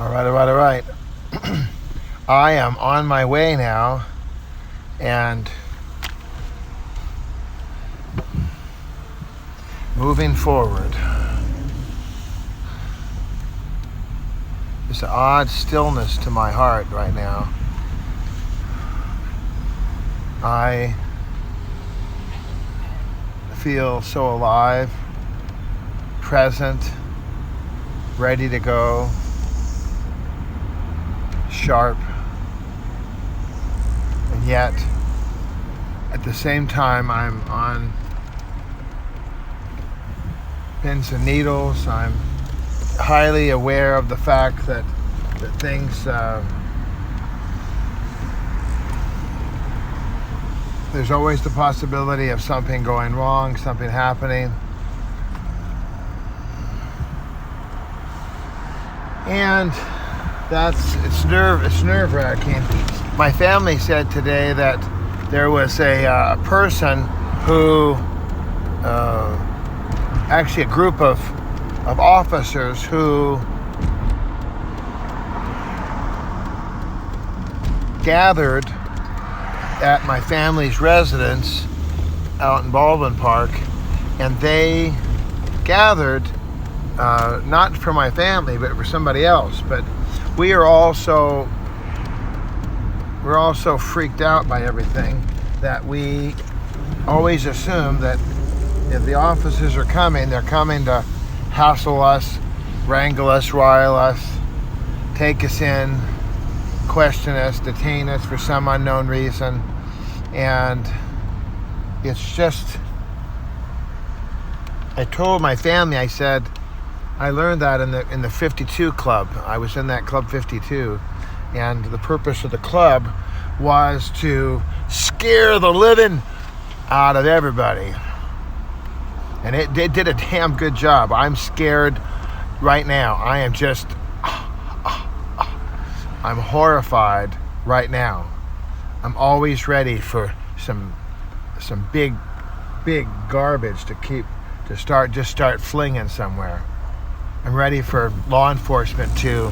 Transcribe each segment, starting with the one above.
All right. I am on my way now, and moving forward. There's an odd stillness to my heart right now. I feel so alive, present, ready to go, sharp, and yet at the same time I'm on pins and needles. I'm highly aware of the fact that things there's always the possibility of something going wrong, something happening. And it's nerve-wracking. My family said today that there was a person who, actually a group of officers who gathered at my family's residence out in Baldwin Park, and they gathered not for my family but for somebody else. But we're all so freaked out by everything that we always assume that if the officers are coming, they're coming to hassle us, wrangle us, rile us, take us in, question us, detain us for some unknown reason. And it's just, I told my family, I said, I learned that in the 52 club. I was in that club 52, and the purpose of the club was to scare the living out of everybody. And it did a damn good job. I'm scared right now. I am just, I'm horrified right now. I'm always ready for some big garbage to start flinging somewhere. I'm ready for law enforcement to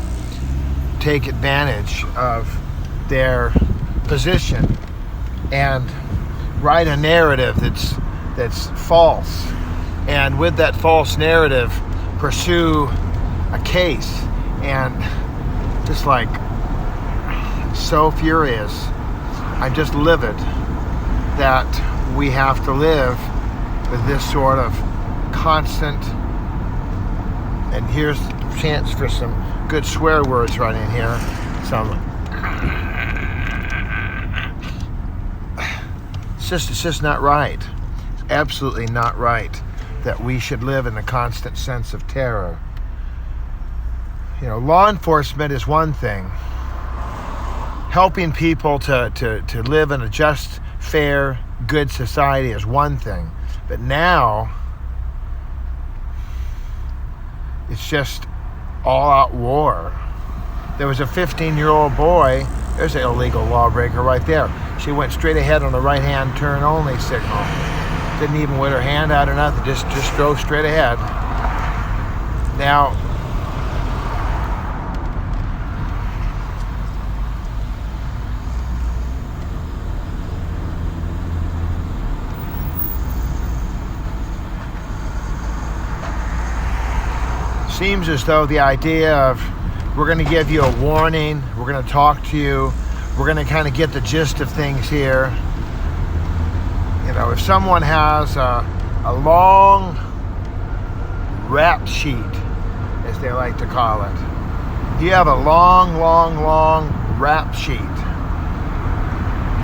take advantage of their position and write a narrative that's false, and with that false narrative pursue a case. And just like so furious, I'm just livid that we have to live with this sort of constant, and here's the chance for some good swear words right in here, it's just not right. It's absolutely not right that we should live in a constant sense of terror. You know, law enforcement is one thing. Helping people to live in a just, fair, good society is one thing. But now, it's just all-out war. There was a 15-year-old boy, there's an illegal lawbreaker right there. She went straight ahead on the right-hand turn-only signal. Didn't even put her hand out or nothing, just drove straight ahead. Now, seems as though the idea of we're going to give you a warning, we're going to talk to you, we're going to kind of get the gist of things here. You know, if someone has a long rap sheet, as they like to call it, you have a long rap sheet.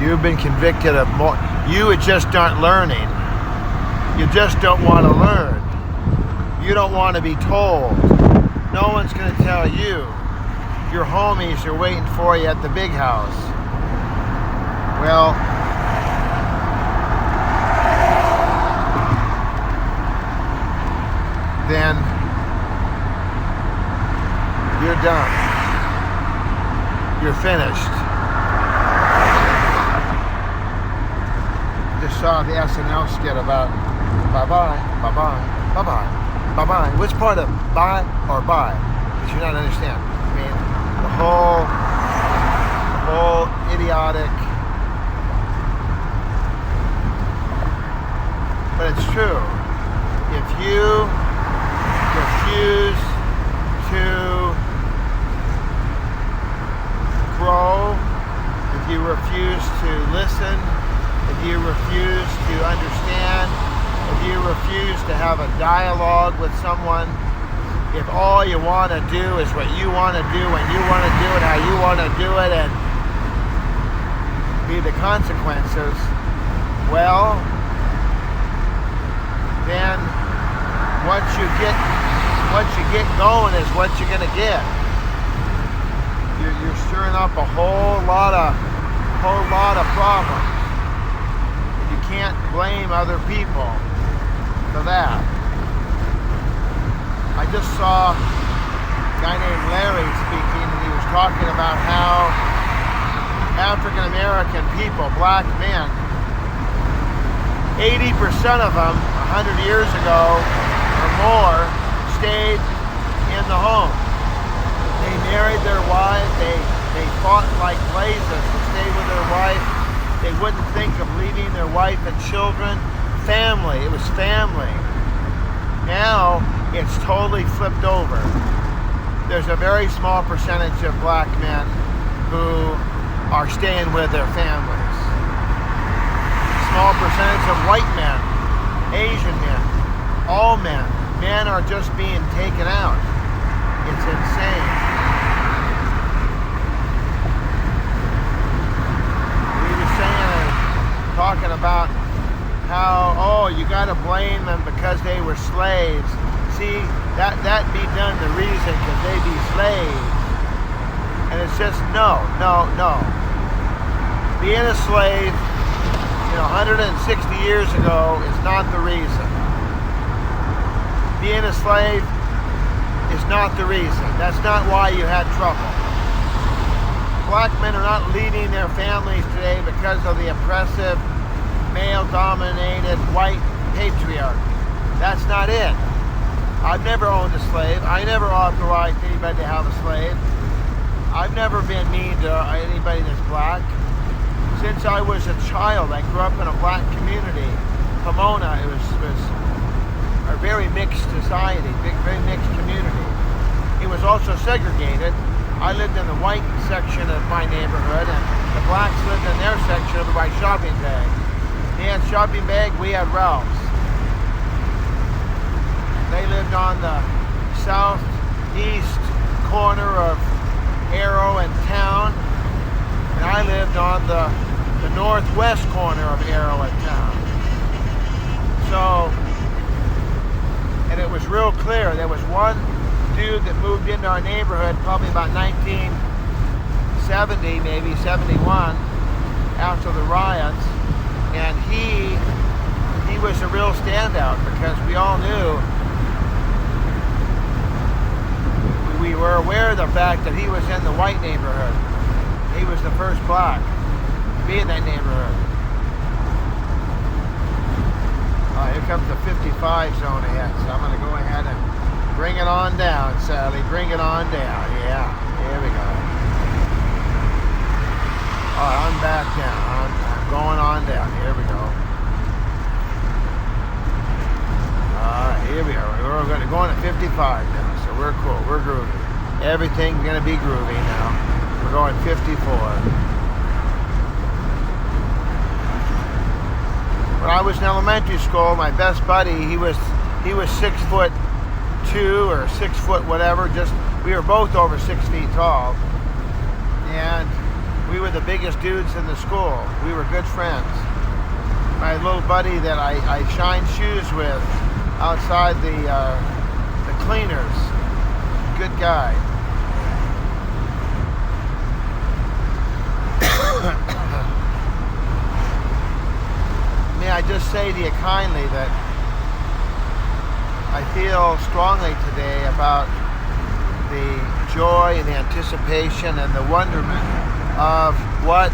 You've been convicted of more. You just aren't learning. You just don't want to learn. You don't want to be told. No one's going to tell you. Your homies are waiting for you at the big house. Well, then you're done. You're finished. Just saw the SNL skit about bye-bye, bye-bye, bye-bye. Bye-bye. Which part of bye or bye? Because you don't understand. I mean, whole idiotic, but it's true. If you refuse to grow, if you refuse to listen, if you refuse to understand, if you refuse to have a dialogue with someone, if all you want to do is what you want to do when you want to do it, how you want to do it, and be the consequences, well, then what you get going is what you're going to get. You're stirring up a whole lot of problems. You can't blame other people for that. I just saw a guy named Larry speaking, and he was talking about how African American people, black men, 80% of them 100 years ago or more stayed in the home. They married their wife, they fought like blazes to stay with their wife. They wouldn't think of leaving their wife and children. Family, it was family. Now it's totally flipped over. There's a very small percentage of black men who are staying with their families. Small percentage of white men, Asian men, all men. Men are just being taken out. It's insane. We were saying, talking about how, oh, you got to blame them because they were slaves. See, that be done the reason because they be slaves. And it's just, no. Being a slave, 160 years ago is not the reason. Being a slave is not the reason. That's not why you had trouble. Black men are not leading their families today because of the oppressive, male-dominated white patriarchy. That's not it. I've never owned a slave. I never authorized anybody to have a slave. I've never been mean to anybody that's black. Since I was a child, I grew up in a black community. Pomona, it was a very mixed society, very mixed community. It was also segregated. I lived in the white section of my neighborhood, and the blacks lived in their section over by Shopping Bag. They had Shopping Bag, we had Ralph's. They lived on the southeast corner of Arrow and Town, and I lived on the northwest corner of Arrow and Town. So, and it was real clear. There was one dude that moved into our neighborhood probably about 1970, maybe 71, after the riots, and he was a real standout because we all knew, we were aware of the fact that he was in the white neighborhood. He was the first black to be in that neighborhood. Here comes the 55 zone ahead, so I'm going to go ahead and bring it on down, Sally. Bring it on down. Yeah, here we go. All right, I'm back down. I'm going on down. Here we go. All right, here we are. We're going to go to 55 now, so we're cool. We're groovy. Everything's going to be groovy now. We're going 54. When I was in elementary school, my best buddy, he was 6'2" or 6 foot whatever. We were both over 6 feet tall, and we were the biggest dudes in the school. We were good friends. My little buddy that I shined shoes with outside the cleaners, good guy. May I just say to you kindly that I feel strongly today about the joy and the anticipation and the wonderment of what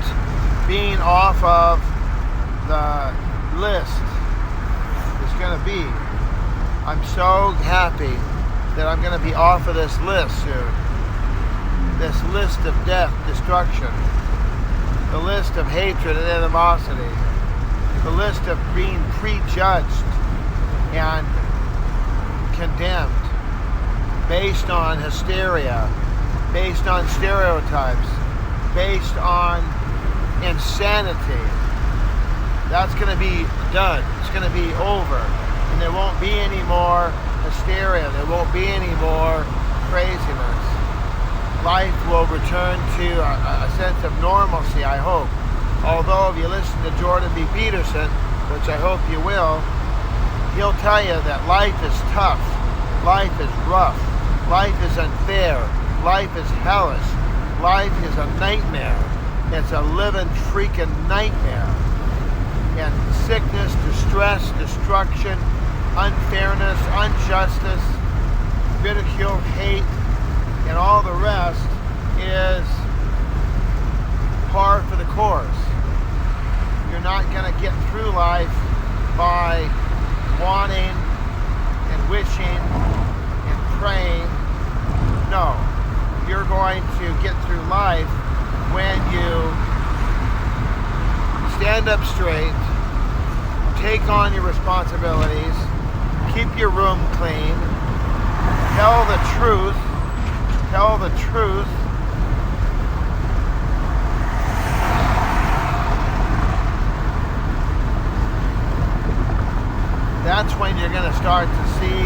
being off of the list is going to be. I'm so happy that I'm going to be off of this list soon. this list of death, destruction, the list of hatred and animosity, the list of being prejudged and condemned based on hysteria, based on stereotypes, based on insanity. That's going to be done. It's going to be over. And there won't be any more hysteria. There won't be any more craziness. Life will return to a sense of normalcy, I hope. Although if you listen to Jordan B. Peterson, which I hope you will, he'll tell you that life is tough. Life is rough. Life is unfair. Life is hellish. Life is a nightmare. It's a living freaking nightmare. And sickness, distress, destruction, unfairness, injustice, ridicule, hate, and all the rest is par for the course. You're not going to get through life by wanting and wishing and praying. No, you're going to get through life when you stand up straight, take on your responsibilities, keep your room clean, tell the truth, that's when you're going to start to see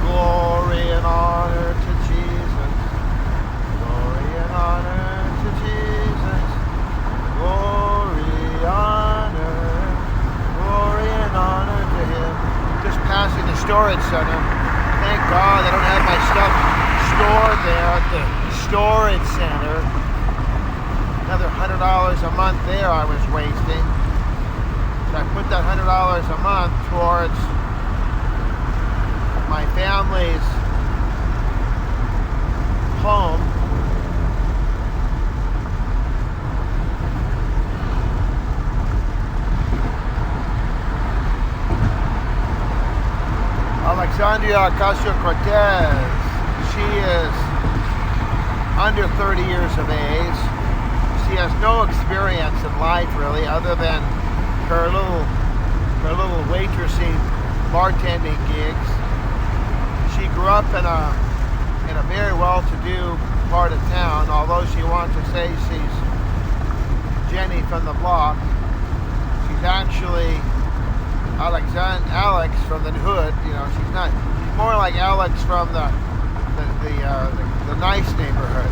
glory and honor to Jesus, glory and honor to Jesus, glory, glory and honor to Him. Just passing the storage center. Thank God I don't have my stuff stored there at the storage center. Another $100 a month there I was wasting. So I put that $100 a month towards my family's home. Alexandria Ocasio-Cortez, she is under 30 years of age. She has no experience in life really, other than her little waitressing, bartending gigs. She grew up in a very well-to-do part of town, although she wants to say she's Jenny from the block. She's actually Alex from the hood. You know, she's not. She's more like Alex from the nice neighborhood.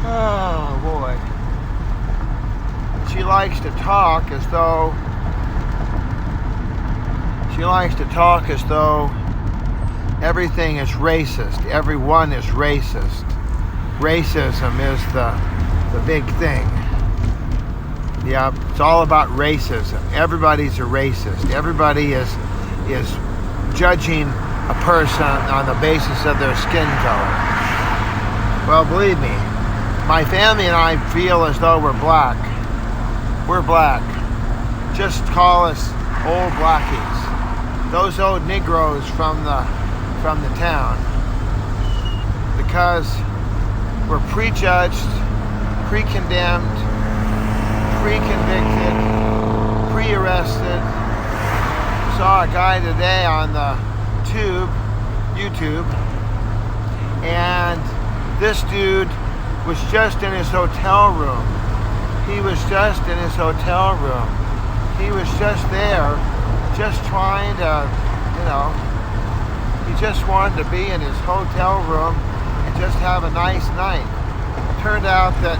Oh boy. She likes to talk as though everything is racist. Everyone is racist. Racism is the big thing. Yeah, it's all about racism. Everybody's a racist. Everybody is judging a person on the basis of their skin color. Well, believe me, my family and I feel as though we're black. We're black. Just call us old blackies. Those old Negroes from the town. Because we're prejudged, pre-condemned, pre-convicted, pre-arrested. Saw a guy today on the YouTube, and this dude was just in his hotel room. He was just in his hotel room. He was just there, just trying to, he just wanted to be in his hotel room and just have a nice night. It turned out that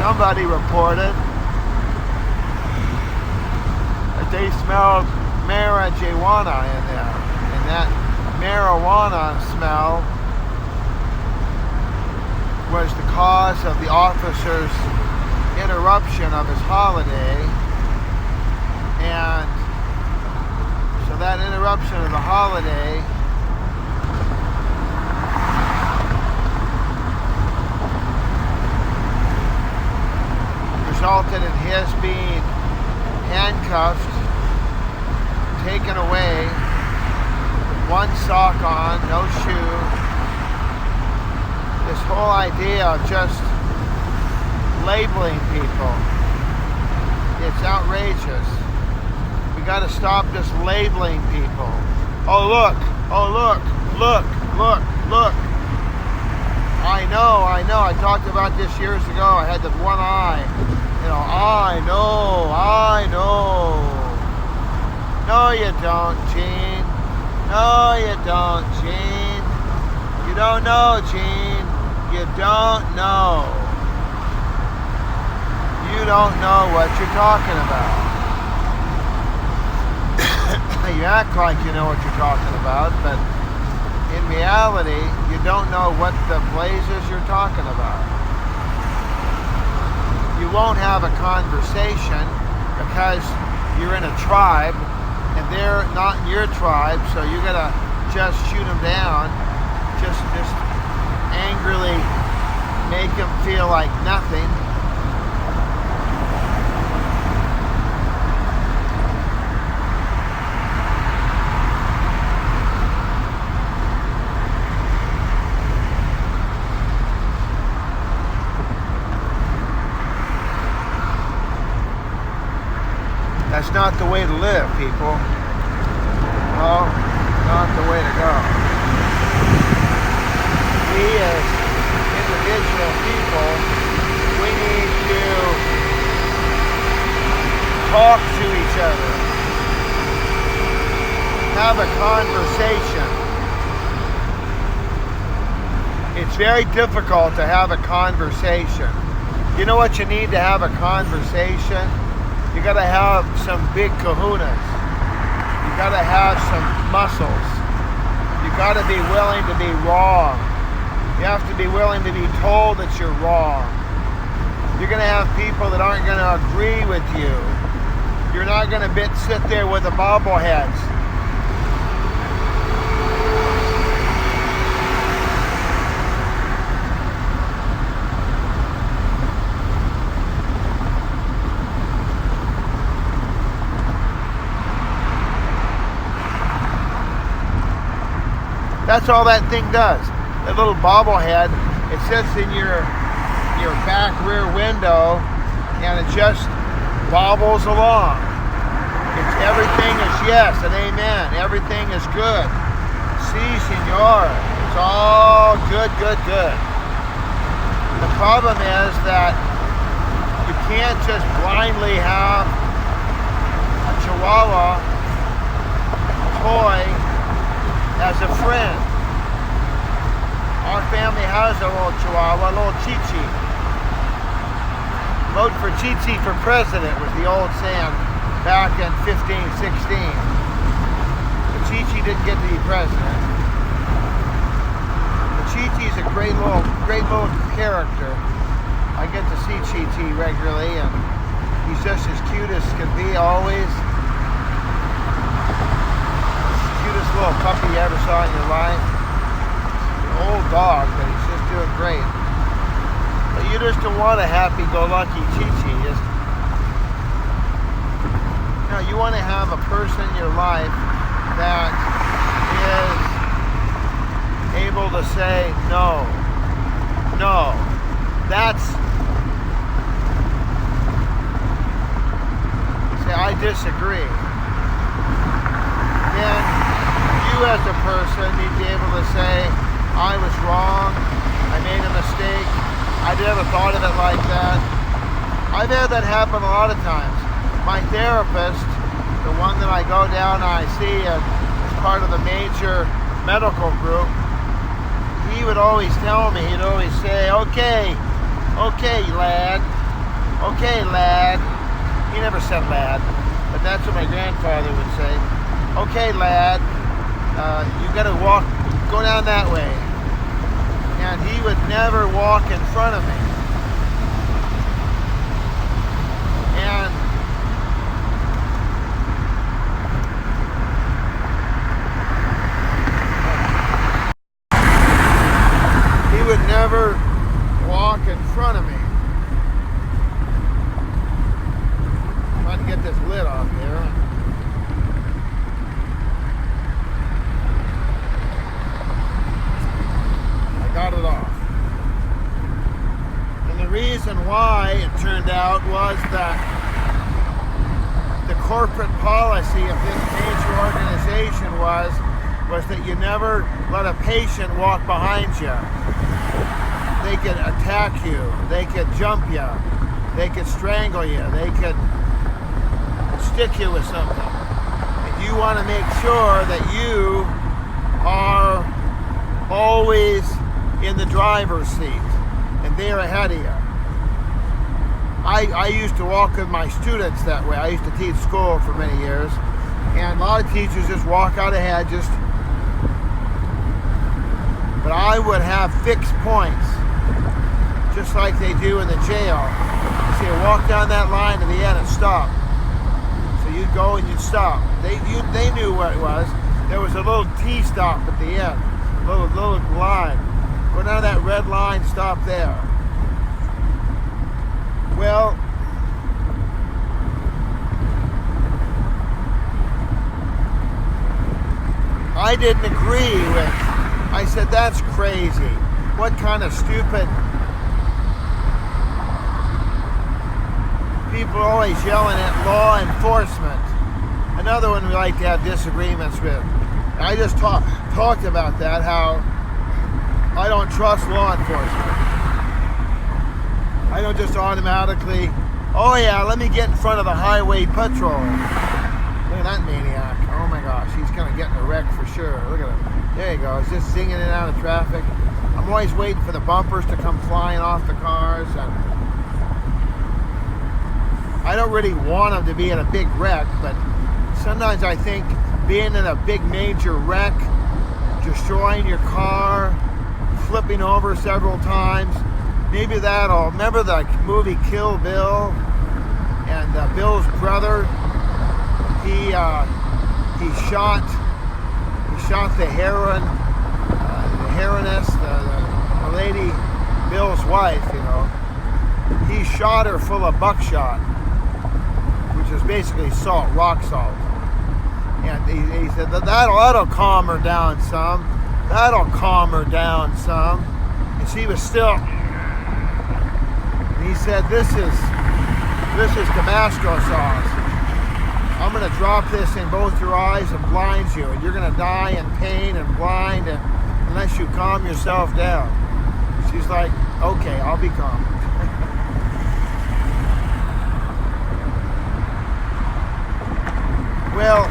somebody reported that they smelled marijuana in there, and that marijuana smell was the cause of the officer's interruption of his holiday. And so that interruption of the holiday resulted in his being handcuffed, taken away, one sock on, no shoe. This whole idea of just labeling people, it's outrageous. We got to stop just labeling people. Oh look, look. I know. I talked about this years ago. I had the one eye. I know. No, you don't, Gene. No, you don't, Gene. You don't know, Gene. You don't know. You don't know what you're talking about. You act like you know what you're talking about, but in reality, you don't know what the blazes you're talking about. You won't have a conversation because you're in a tribe and they're not in your tribe, so you're gonna just shoot them down, just angrily make them feel like nothing. That's not the way to live, people. No, not the way to go. We as individual people, we need to talk to each other. Have a conversation. It's very difficult to have a conversation. You know what you need to have a conversation? You gotta have some big kahunas. You gotta have some muscles. You gotta be willing to be wrong. You have to be willing to be told that you're wrong. You're gonna have people that aren't gonna agree with you. You're not gonna sit there with the bobbleheads. That's all that thing does. That little bobblehead, it sits in your back rear window and it just bobbles along. Everything is yes and amen. Everything is good. Si, senor. It's all good. The problem is that you can't just blindly have a Chihuahua toy as a friend. Our family has a little Chihuahua, a little Chi-Chi. Vote for Chi-Chi for president was the old saying back in 1516. But Chi-Chi didn't get to be president. But Chi-Chi's a great little character. I get to see Chi-Chi regularly and he's just as cute as can be always. Little puppy you ever saw in your life. An old dog, but he's just doing great. But you just don't want a happy-go-lucky Chi-Chi. You want to have a person in your life that is able to say no. Say I disagree. Then you as a person need to be able to say, I was wrong, I made a mistake, I never thought of it like that. I've had that happen a lot of times. My therapist, the one that I go down and I see as part of the major medical group, he would always tell me, he'd always say, okay, lad. He never said lad, but that's what my grandfather would say. Okay, lad, you gotta go down that way. And he would never walk in front of me. And he would never walk in front of me. I'm trying to get this lit reason why it turned out was that the corporate policy of this major organization was that you never let a patient walk behind you. They could attack you, they could jump you, they could strangle you, they could stick you with something. And you want to make sure that you are always in the driver's seat and they're ahead of you. I used to walk with my students that way. I used to teach school for many years, and a lot of teachers just walk out ahead, but I would have fixed points, just like they do in the jail. So you walk down that line to the end and stop. So you'd go and you'd stop. They knew what it was. There was a little T stop at the end, little line. Go down that red line, stop there. Well, I didn't agree with. I said, that's crazy. What kind of stupid people are always yelling at law enforcement. Another one we like to have disagreements with. I just talked about that, how I don't trust law enforcement. I don't just automatically, oh yeah, let me get in front of the highway patrol. Look at that maniac. Oh my gosh, he's gonna get in a wreck for sure. Look at him. There you go, he's just zinging in and out of traffic. I'm always waiting for the bumpers to come flying off the cars. And I don't really want them to be in a big wreck, but sometimes I think being in a big major wreck, destroying your car, flipping over several times, maybe that'll, remember the movie Kill Bill? And Bill's brother, he shot the heroiness, the lady, Bill's wife, you know. He shot her full of buckshot, which is basically salt, rock salt. And he said, that'll calm her down some. That'll calm her down some. And she was still, and he said, this is Tabasco sauce. I'm going to drop this in both your eyes and blind you, and you're going to die in pain and blind unless you calm yourself down. She's like, okay, I'll be calm. Well,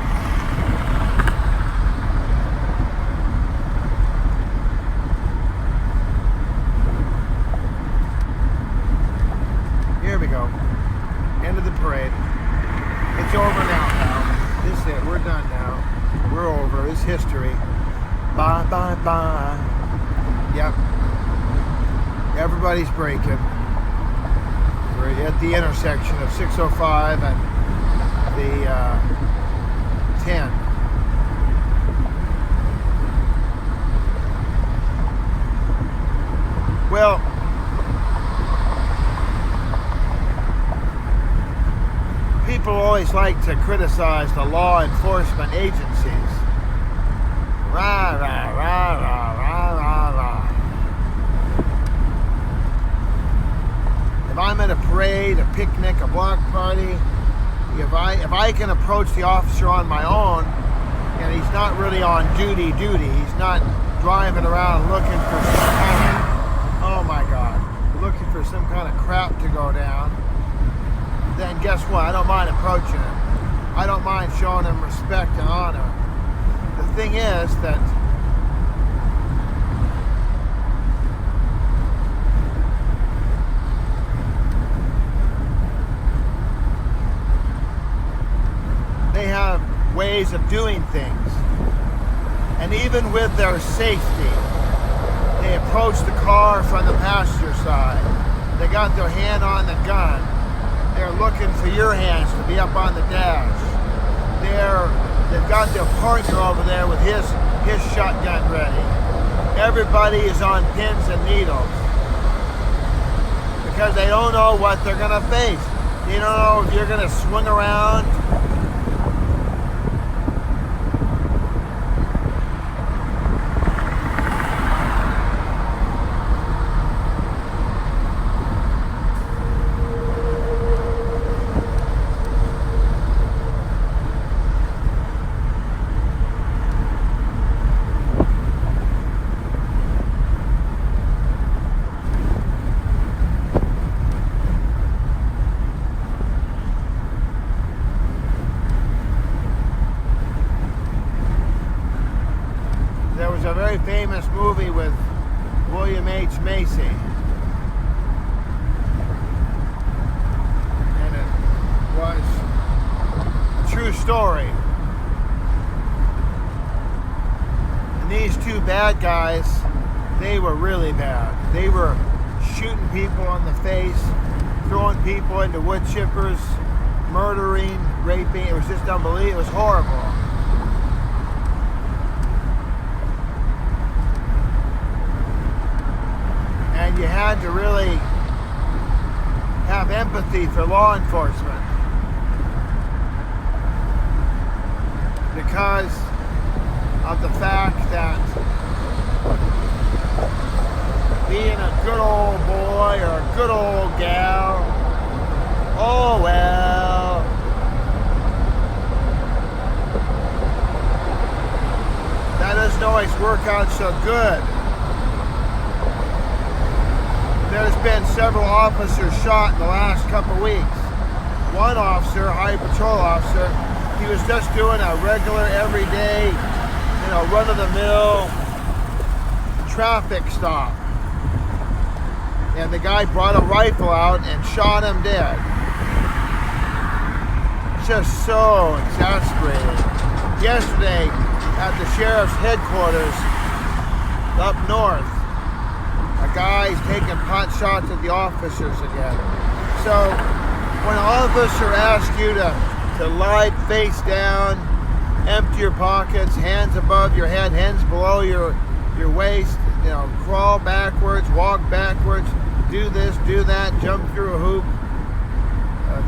here we go. End of the parade. It's over now. This is it. We're done now. We're over. It's history. Bye, bye, bye. Yep. Everybody's breaking. We're at the intersection of 605 and the 10. Well, people always like to criticize the law enforcement agencies. Rah, rah, rah, rah, rah, rah, rah. If I'm at a parade, a picnic, a block party, if I can approach the officer on my own, and he's not really on duty, he's not driving around looking for some kind of, oh my God, looking for some kind of crap to go down, then guess what? I don't mind approaching him. I don't mind showing him respect and honor. The thing is that they have ways of doing things. And even with their safety, they approach the car from the passenger side. They got their hand on the gun. They're looking for your hands to be up on the dash. They've got their partner over there with his shotgun ready. Everybody is on pins and needles because they don't know what they're going to face. They don't know if you're going to swing around. story. And these two bad guys, they were really bad. They were shooting people in the face, throwing people into wood chippers, murdering, raping. It was just unbelievable. It was horrible. And you had to really have empathy for law enforcement, because of the fact that being a good old boy or a good old gal, oh well, that doesn't always work out so good. There's been several officers shot in the last couple of weeks. One officer, a highway patrol officer, he was just doing a regular, everyday, run-of-the-mill traffic stop. And the guy brought a rifle out and shot him dead. Just so exasperating. Yesterday, at the sheriff's headquarters up north, a guy's taking pot shots at the officers again. So when an officer asks you to lie face down, empty your pockets, hands above your head, hands below your waist, crawl backwards, walk backwards, do this, do that, jump through a hoop,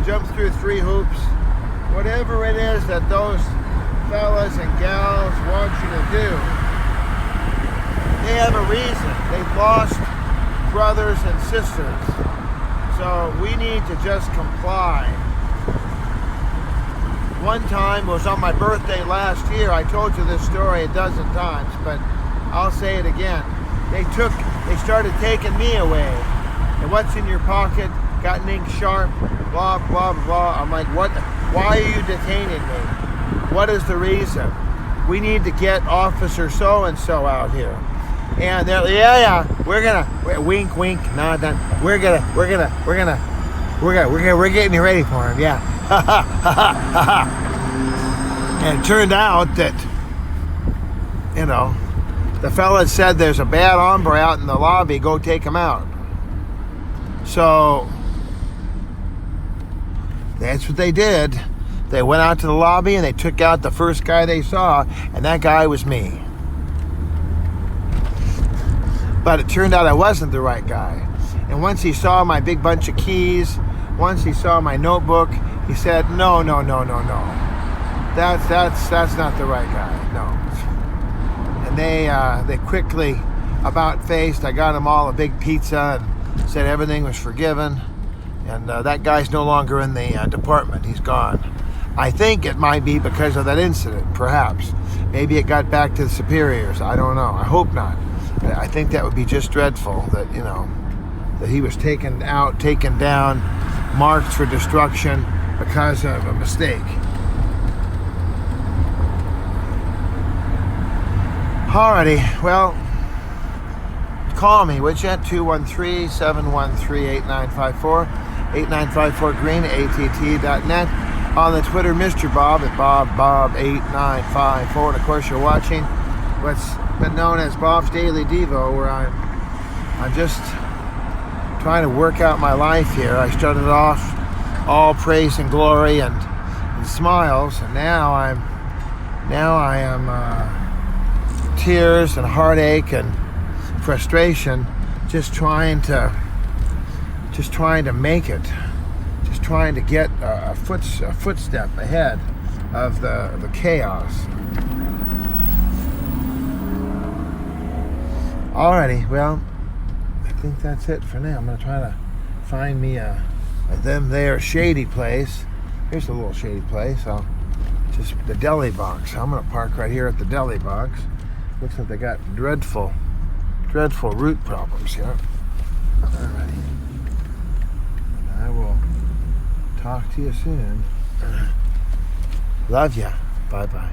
jump through 3 hoops, whatever it is that those fellas and gals want you to do, they have a reason. They've lost brothers and sisters. So we need to just comply. One time, it was on my birthday last year, I told you this story a dozen times, but I'll say it again. They started taking me away. And what's in your pocket? Got an ink sharp, blah, blah, blah. I'm like, what? Why are you detaining me? What is the reason? We need to get Officer so-and-so out here. And they're, we're wink, wink, nod, nod. We're getting you ready for him, yeah. And it turned out that, the fella said there's a bad hombre out in the lobby, go take him out. So, that's what they did. They went out to the lobby and they took out the first guy they saw, and that guy was me. But it turned out I wasn't the right guy. And once he saw my big bunch of keys, once he saw my notebook, he said, no. That's not the right guy, no. And they quickly about-faced. I got them all a big pizza and said everything was forgiven. And that guy's no longer in the department. He's gone. I think it might be because of that incident, perhaps. Maybe it got back to the superiors. I don't know. I hope not. I think that would be just dreadful that, that he was taken out, taken down, marked for destruction because of a mistake. Alrighty, well, call me, would you? 213-713-8954, 8954green, att.net. On the Twitter, Mr. Bob at BobBob8954. And of course, you're watching what's been known as Bob's Daily Devo, where I'm just trying to work out my life here. I started off all praise and glory and smiles, and now I am tears and heartache and frustration, just trying to make it, just trying to get a footstep ahead of the chaos. Alrighty, well, I think that's it for now. I'm going to try to find me a shady place. Here's a little shady place. Just the deli box. I'm going to park right here at the deli box. Looks like they got dreadful root problems here. Alrighty. I will talk to you soon. Love ya. Bye-bye.